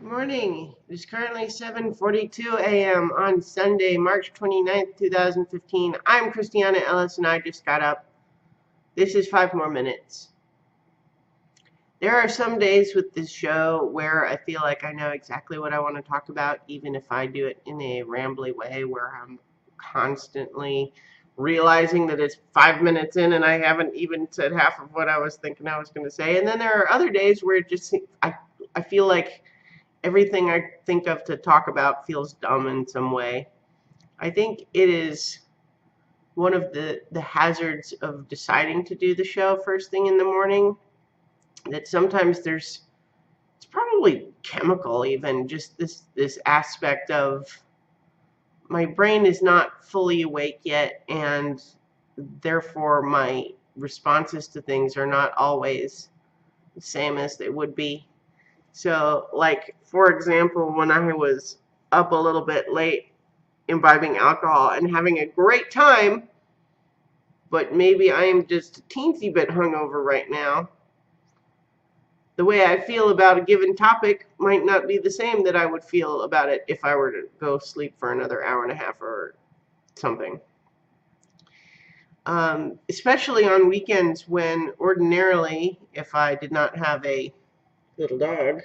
Morning. It is currently 7:42 a.m. on Sunday, March 29th, 2015. I'm Christiana Ellis and I just got up. This is 5 more minutes. There are some days with this show where I feel like I know exactly what I want to talk about, even if I do it in a rambly way where I'm constantly realizing that it's 5 minutes in and I haven't even said half of what I was thinking I was going to say. And then there are other days where I feel like everything I think of to talk about feels dumb in some way. I think it is one of the hazards of deciding to do the show first thing in the morning that sometimes it's probably chemical, even just this aspect of my brain is not fully awake yet, and therefore my responses to things are not always the same as they would be. So, like, for example, when I was up a little bit late imbibing alcohol and having a great time, but maybe I am just a teensy bit hungover right now, the way I feel about a given topic might not be the same that I would feel about it if I were to go sleep for another hour and a half or something. Especially on weekends when ordinarily, if I did not have a little dog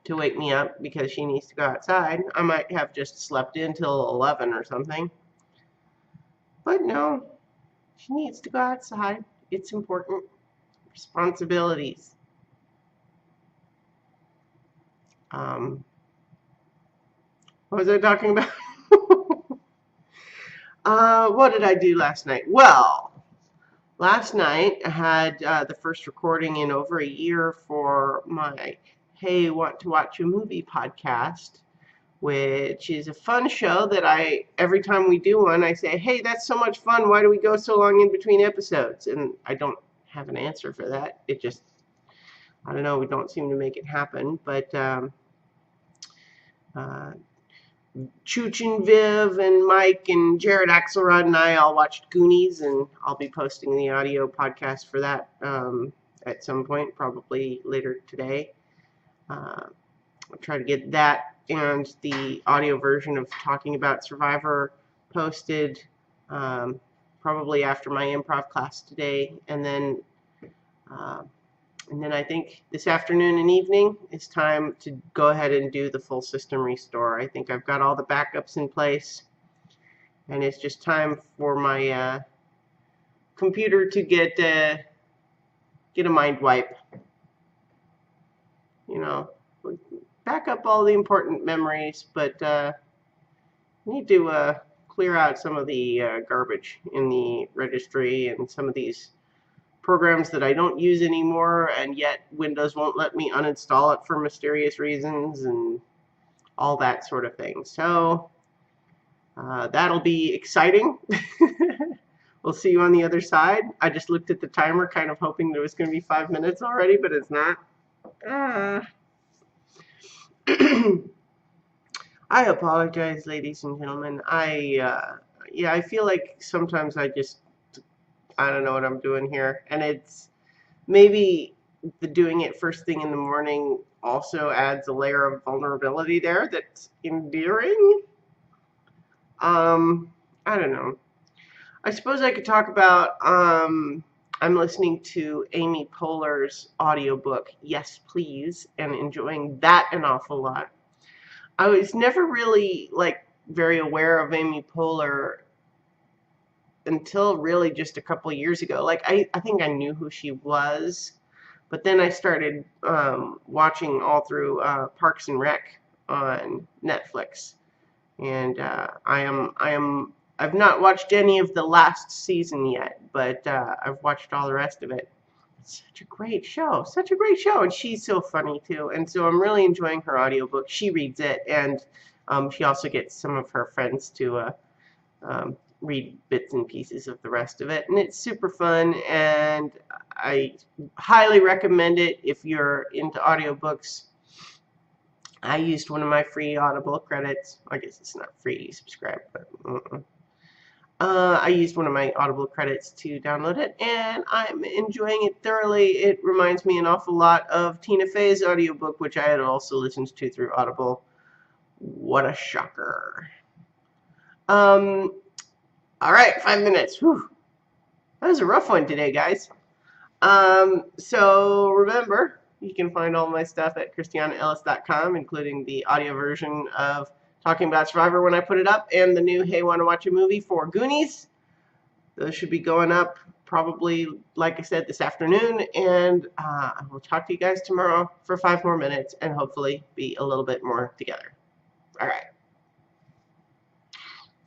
to wake me up because she needs to go outside, I might have just slept in till 11 or something. But no, she needs to go outside. It's important. Responsibilities. What was I talking about? What did I do last night? Well, last night I had the first recording in over a year for my Hey, Want to Watch a Movie podcast, which is a fun show that every time we do one, I say, hey, that's so much fun. Why do we go so long in between episodes? And I don't have an answer for that. It just, I don't know, we don't seem to make it happen. But Chooch and Viv and Mike and Jared Axelrod and I all watched Goonies, and I'll be posting the audio podcast for that at some point, probably later today. I'll try to get that and the audio version of talking about Survivor posted probably after my improv class today, and then I think this afternoon and evening it's time to go ahead and do the full system restore. I think I've got all the backups in place, and it's just time for my computer to get a mind wipe. You know, back up all the important memories, but need to clear out some of the garbage in the registry and some of these programs that I don't use anymore, and yet Windows won't let me uninstall it for mysterious reasons and all that sort of thing. So that'll be exciting. We'll see you on the other side. I just looked at the timer, kind of hoping there was going to be 5 minutes already, but it's not. I apologize, ladies and gentlemen. I feel like sometimes I don't know what I'm doing here, and it's maybe the doing it first thing in the morning also adds a layer of vulnerability there that's endearing. I don't know. I suppose I could talk about I'm listening to Amy Poehler's audiobook, Yes Please, and enjoying that an awful lot. I was never really very aware of Amy Poehler until really just a couple of years ago. I think I knew who she was, but then I started watching all through Parks and Rec on Netflix, and I've not watched any of the last season yet, but I've watched all the rest of it. It's such a great show, and she's so funny too, and so I'm really enjoying her audiobook. She reads it, and she also gets some of her friends to read bits and pieces of the rest of it, and it's super fun, and I highly recommend it if you're into audiobooks. I used one of my free Audible credits. I guess it's not free, you subscribe, but I used one of my Audible credits to download it, and I'm enjoying it thoroughly. It reminds me an awful lot of Tina Fey's audiobook, which I had also listened to through Audible. What a shocker. All right, 5 minutes. Whew. That was a rough one today, guys. So remember, you can find all my stuff at christianaellis.com, including the audio version of Talking About Survivor when I put it up, and the new Hey Wanna Watch a Movie for Goonies. Those should be going up probably, like I said, this afternoon, and I will talk to you guys tomorrow for 5 more minutes and hopefully be a little bit more together. All right.